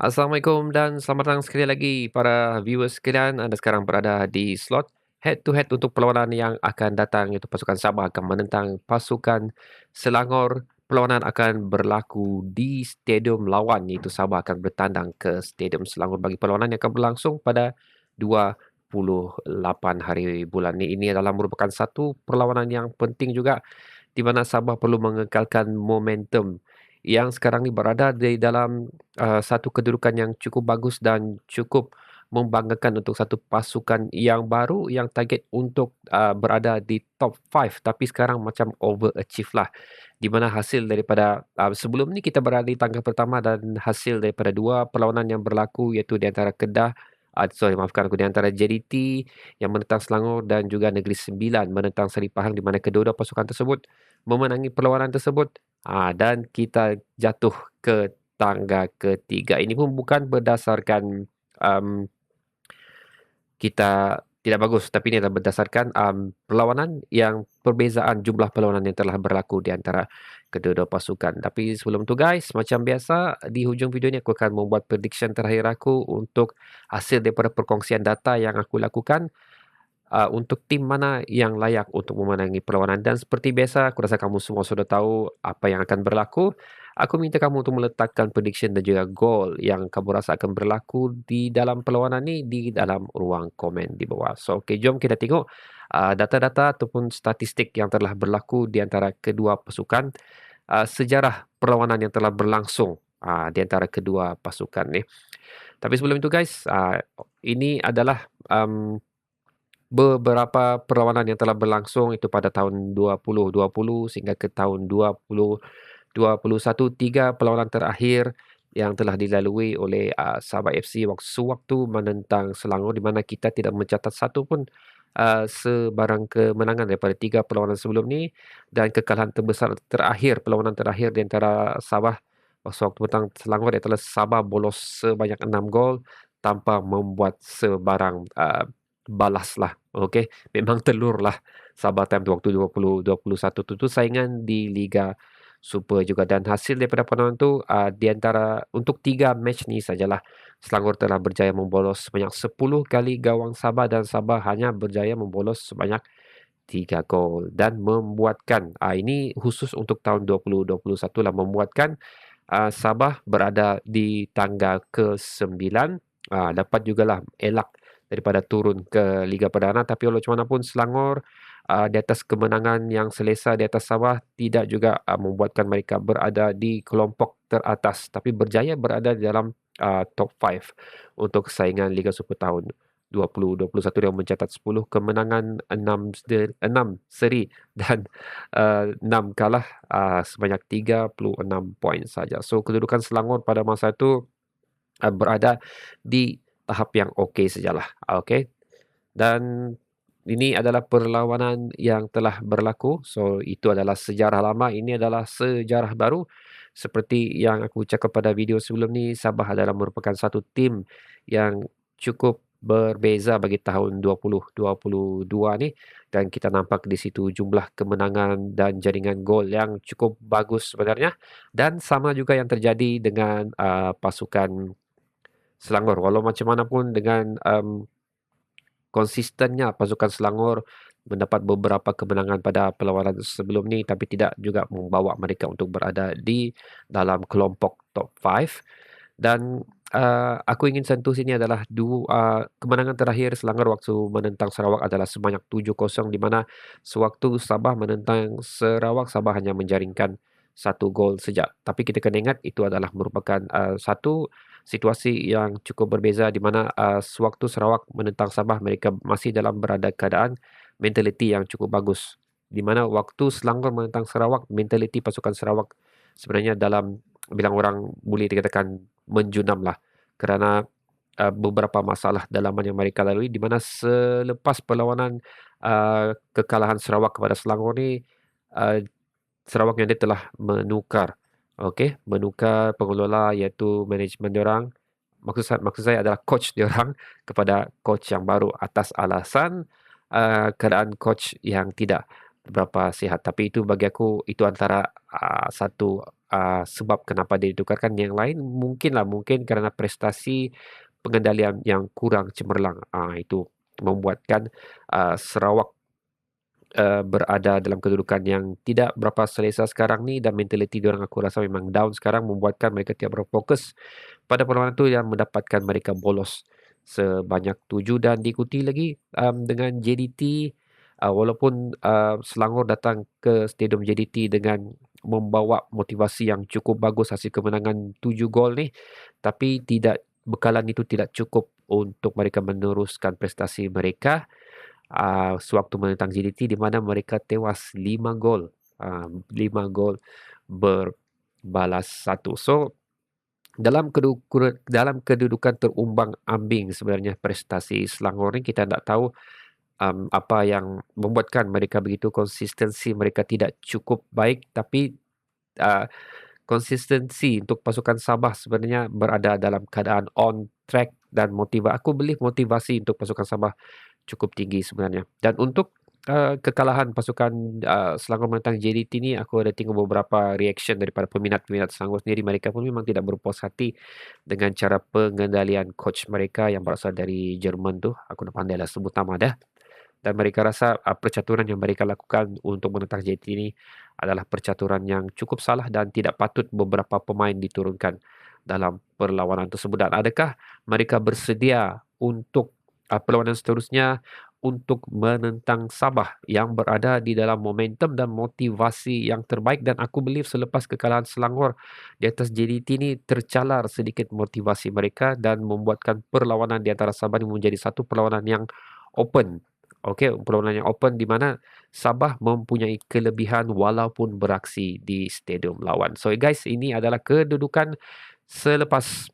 Assalamualaikum dan selamat datang sekali lagi para viewers sekalian. Anda sekarang berada di slot head to head untuk perlawanan yang akan datang, iaitu pasukan Sabah akan menentang pasukan Selangor. Perlawanan akan berlaku di stadium lawan, iaitu Sabah akan bertandang ke stadium Selangor bagi perlawanan yang akan berlangsung pada 28 hari bulan ini. Ini adalah merupakan satu perlawanan yang penting juga di mana Sabah perlu mengekalkan momentum yang sekarang ni berada di dalam satu kedudukan yang cukup bagus dan cukup membanggakan untuk satu pasukan yang baru yang target untuk berada di top 5, tapi sekarang macam overachieve lah, di mana hasil daripada sebelum ni kita berada di tangga pertama dan hasil daripada dua perlawanan yang berlaku iaitu di antara Kedah maafkan aku, di antara JDT yang menentang Selangor dan juga Negeri Sembilan menentang Seri Pahang, di mana kedua-dua pasukan tersebut memenangi perlawanan tersebut. Dan kita jatuh ke tangga ketiga. Ini pun bukan berdasarkan um, kita tidak bagus, tapi ini adalah berdasarkan perlawanan yang perbezaan jumlah perlawanan yang telah berlaku di antara kedua-dua pasukan. Tapi sebelum tu guys, macam biasa di hujung video ini aku akan membuat prediction terakhir aku untuk hasil daripada perkongsian data yang aku lakukan untuk tim mana yang layak untuk memenangi perlawanan. Dan seperti biasa, aku rasa kamu semua sudah tahu apa yang akan berlaku. Aku minta kamu untuk meletakkan prediction dan juga goal yang kamu rasa akan berlaku di dalam perlawanan ini di dalam ruang komen di bawah. So, okay, jom kita tengok data-data ataupun statistik yang telah berlaku di antara kedua pasukan, sejarah perlawanan yang telah berlangsung di antara kedua pasukan ni. Tapi sebelum itu guys, ini adalah beberapa perlawanan yang telah berlangsung itu pada tahun 2020 sehingga ke tahun 2021, 3 perlawanan terakhir yang telah dilalui oleh Sabah FC sewaktu menentang Selangor, di mana kita tidak mencatat satu pun sebarang kemenangan daripada 3 perlawanan sebelum ni, dan kekalahan terbesar terakhir, perlawanan terakhir di antara Sabah sewaktu menentang Selangor adalah Sabah bolos sebanyak 6 gol tanpa membuat sebarang balas lah. Okey, memang telur lah Sabah time tu waktu 2021 tu saingan di Liga Super juga, dan hasil daripada perlawanan tu di antara untuk 3 match ni sajalah Selangor telah berjaya membolos sebanyak 10 kali gawang Sabah, dan Sabah hanya berjaya membolos sebanyak 3 gol dan membuatkan ini khusus untuk tahun 2021 lah, membuatkan Sabah berada di tangga ke-9, dapat jugalah elak daripada turun ke Liga Perdana. Tapi walau macam mana pun Selangor di atas kemenangan yang selesa di atas Sabah tidak juga membuatkan mereka berada di kelompok teratas, tapi berjaya berada di dalam top 5 untuk saingan Liga Super tahun 2021 yang mencatat 10 kemenangan, 6 seri dan 6 kalah, sebanyak 36 poin saja. So kedudukan Selangor pada masa itu berada di tahap yang okey sajalah. Okey. Dan ini adalah perlawanan yang telah berlaku. So itu adalah sejarah lama, ini adalah sejarah baru. Seperti yang aku cakap pada video sebelum ni, Sabah adalah merupakan satu tim yang cukup berbeza bagi tahun 2022 ni, dan kita nampak di situ jumlah kemenangan dan jaringan gol yang cukup bagus sebenarnya, dan sama juga yang terjadi dengan pasukan Selangor. Walau macam mana pun dengan konsistennya pasukan Selangor mendapat beberapa kemenangan pada perlawanan sebelum ni, tapi tidak juga membawa mereka untuk berada di dalam kelompok top 5. Dan aku ingin sentuh sini adalah kemenangan terakhir Selangor waktu menentang Sarawak adalah sebanyak 7-0, di mana sewaktu Sabah menentang Sarawak, Sabah hanya menjaringkan satu gol saja. Tapi kita kena ingat itu adalah merupakan satu situasi yang cukup berbeza, di mana sewaktu Sarawak menentang Sabah mereka masih dalam berada keadaan mentaliti yang cukup bagus. Di mana waktu Selangor menentang Sarawak, mentaliti pasukan Sarawak sebenarnya dalam bilang orang boleh dikatakan menjunam lah, kerana beberapa masalah dalaman yang mereka lalui, di mana selepas perlawanan kekalahan Sarawak kepada Selangor ni, uh, Sarawak United telah menukar pengelola, iaitu manajemen diorang. Maksud saya adalah coach diorang kepada coach yang baru atas alasan keadaan coach yang tidak berapa sihat. Tapi itu bagi aku itu antara satu sebab kenapa dia ditukarkan. Yang lain mungkin kerana prestasi pengendalian yang kurang cemerlang. Itu membuatkan Sarawak berada dalam kedudukan yang tidak berapa selesa sekarang ni, dan mentaliti diorang aku rasa memang down sekarang, membuatkan mereka tidak berfokus pada perlawanan tu yang mendapatkan mereka bolos sebanyak 7, dan diikuti lagi dengan JDT. Walaupun Selangor datang ke Stadium JDT dengan membawa motivasi yang cukup bagus hasil kemenangan 7 gol ni, tapi bekalan itu tidak cukup untuk mereka meneruskan prestasi mereka sewaktu menentang JDT, di mana mereka tewas 5 gol. 5 gol berbalas 1. So dalam kedudukan terumbang-ambing sebenarnya prestasi Selangor ni, kita tak tahu apa yang membuatkan mereka begitu. Konsistensi mereka tidak cukup baik, tapi uh, konsistensi untuk pasukan Sabah sebenarnya berada dalam keadaan on track, dan aku believe motivasi untuk pasukan Sabah cukup tinggi sebenarnya. Dan untuk kekalahan pasukan Selangor menentang JDT ni, aku ada tengok beberapa reaction daripada peminat-peminat Selangor sendiri. Mereka pun memang tidak berpuas hati dengan cara pengendalian coach mereka yang berasal dari Jerman tu. Aku nak pandai lah sebut nama dah. Dan mereka rasa percaturan yang mereka lakukan untuk menentang JDT ini adalah percaturan yang cukup salah, dan tidak patut beberapa pemain diturunkan dalam perlawanan tersebut. Dan adakah mereka bersedia untuk perlawanan seterusnya untuk menentang Sabah yang berada di dalam momentum dan motivasi yang terbaik? Dan aku believe selepas kekalahan Selangor di atas JDT ini, tercalar sedikit motivasi mereka dan membuatkan perlawanan di antara Sabah ini menjadi satu perlawanan yang open. Okey, perlawanan yang open di mana Sabah mempunyai kelebihan walaupun beraksi di stadium lawan. So guys, ini adalah kedudukan selepas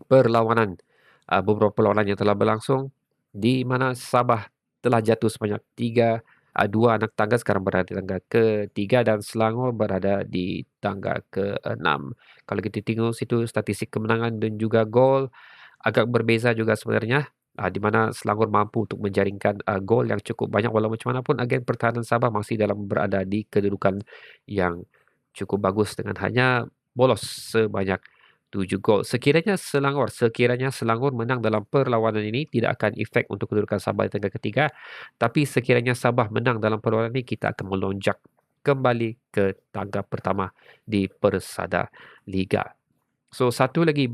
perlawanan, beberapa perlawanan yang telah berlangsung, di mana Sabah telah jatuh sebanyak 2 anak tangga, sekarang berada di tangga ke-3, dan Selangor berada di tangga ke-6. Kalau kita tengok situ statistik kemenangan dan juga gol, agak berbeza juga sebenarnya, di mana Selangor mampu untuk menjaringkan gol yang cukup banyak, walau macam mana pun agen pertahanan Sabah masih berada di kedudukan yang cukup bagus dengan hanya bolos sebanyak 7 gol. Sekiranya Selangor menang dalam perlawanan ini, tidak akan efek untuk kedudukan Sabah di tangga ketiga. Tapi sekiranya Sabah menang dalam perlawanan ini, kita akan melonjak kembali ke tangga pertama di Persada Liga. So satu lagi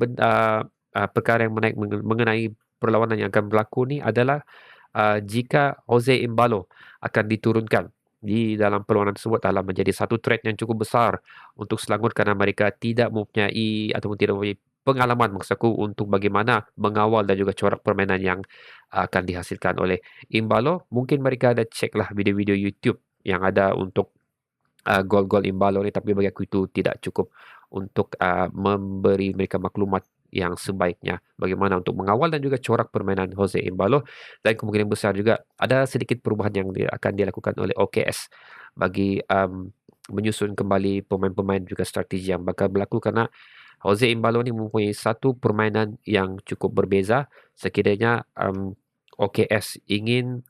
perkara yang menaik mengenai perlawanan yang akan berlaku ni adalah jika Jose Imbalo akan diturunkan di dalam perlawanan tersebut, adalah menjadi satu threat yang cukup besar untuk Selangor, kerana mereka tidak mempunyai ataupun tidak mempunyai pengalaman, maksudku, untuk bagaimana mengawal dan juga corak permainan yang akan dihasilkan oleh Imbalo. Mungkin mereka ada cek lah video-video YouTube yang ada untuk gol-gol Imbalo ni, tapi bagi aku itu tidak cukup untuk memberi mereka maklumat yang sebaiknya bagaimana untuk mengawal dan juga corak permainan Jose Imbalo. Dan kemungkinan besar juga ada sedikit perubahan yang akan dilakukan oleh OKS bagi menyusun kembali pemain-pemain juga strategi yang bakal berlaku, kerana Jose Imbalo ni mempunyai satu permainan yang cukup berbeza. Sekiranya OKS ingin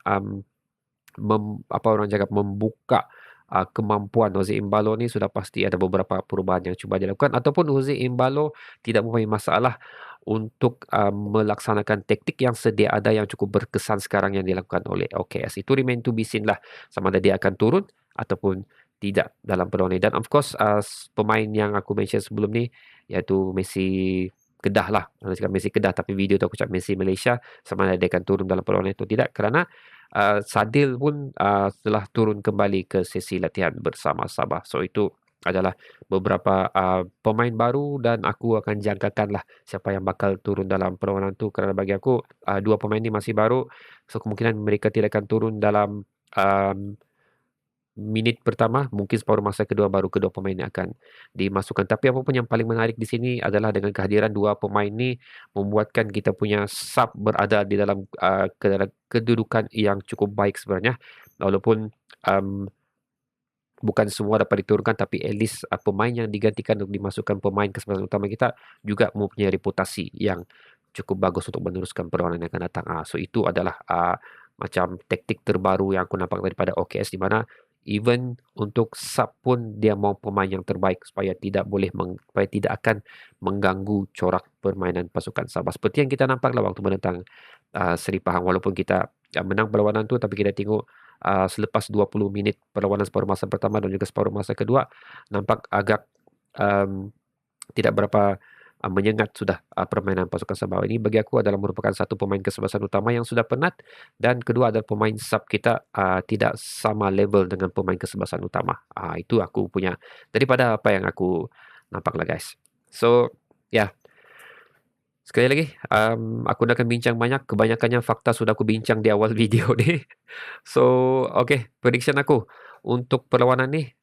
membuka kemampuan Jose Imbalo ni, sudah pasti ada beberapa perubahan yang cuba dilakukan, ataupun Jose Imbalo tidak mempunyai masalah untuk melaksanakan taktik yang sedia ada yang cukup berkesan sekarang yang dilakukan oleh OKS. Itu remain to be seen lah, sama ada dia akan turun ataupun tidak dalam perlawanan ini. Dan of course pemain yang aku mention sebelum ni, iaitu Messi Kedah lah. Kalau cakap Messi Kedah, tapi video tu aku cakap Messi Malaysia, sama ada dia akan turun dalam perlawanan itu tidak, kerana Sadil pun telah turun kembali ke sesi latihan bersama Sabah. So itu adalah beberapa pemain baru, dan aku akan jangkakan lah siapa yang bakal turun dalam perlawanan tu, kerana bagi aku 2 pemain ni masih baru. So kemungkinan mereka tidak akan turun dalam minit pertama, mungkin separuh masa kedua baru kedua pemain yang akan dimasukkan. Tapi apa pun yang paling menarik di sini adalah dengan kehadiran 2 pemain ni, membuatkan kita punya sub berada di dalam kedudukan yang cukup baik sebenarnya. Walaupun bukan semua dapat diturunkan, tapi at least pemain yang digantikan untuk dimasukkan pemain kesebelasan utama kita juga mempunyai reputasi yang cukup bagus untuk meneruskan perlawanan yang akan datang. So itu adalah macam taktik terbaru yang aku nampak daripada OKS, di mana Even untuk sub pun dia mau pemain yang terbaik supaya supaya tidak akan mengganggu corak permainan pasukan Sabah. Seperti yang kita nampaklah waktu menentang Seri Pahang, walaupun kita menang perlawanan tu, tapi kita tengok selepas 20 minit perlawanan separuh masa pertama dan juga separuh masa kedua, nampak agak um, tidak berapa menyengat sudah permainan pasukan Sabah ini. Bagi aku adalah merupakan satu pemain kesebelasan utama yang sudah penat, dan kedua adalah pemain sub kita tidak sama level dengan pemain kesebelasan utama. Itu aku punya daripada apa yang aku nampak lah guys. So ya, sekali lagi aku dah akan bincang banyak, kebanyakannya fakta sudah aku bincang di awal video ni. So okay, prediction aku untuk perlawanan ni.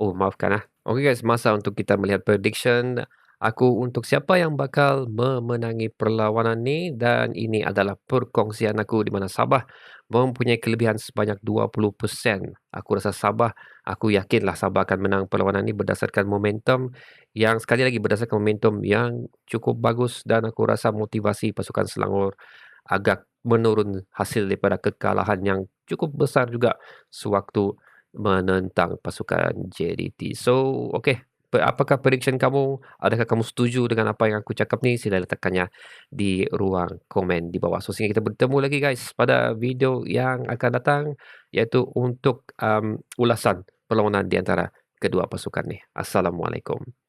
Oh, maafkan. Okey guys, masa untuk kita melihat prediction aku untuk siapa yang bakal memenangi perlawanan ni, dan ini adalah perkongsian aku di mana Sabah mempunyai kelebihan sebanyak 20%. Aku rasa aku yakinlah Sabah akan menang perlawanan ni berdasarkan momentum yang sekali lagi berdasarkan momentum yang cukup bagus, dan aku rasa motivasi pasukan Selangor agak menurun hasil daripada kekalahan yang cukup besar juga sewaktu menentang pasukan JDT. So, okey. Apakah prediction kamu? Adakah kamu setuju dengan apa yang aku cakap ni? Sila letakkannya di ruang komen di bawah. So, sehingga kita bertemu lagi guys pada video yang akan datang, iaitu untuk ulasan perlawanan di antara kedua pasukan ni. Assalamualaikum.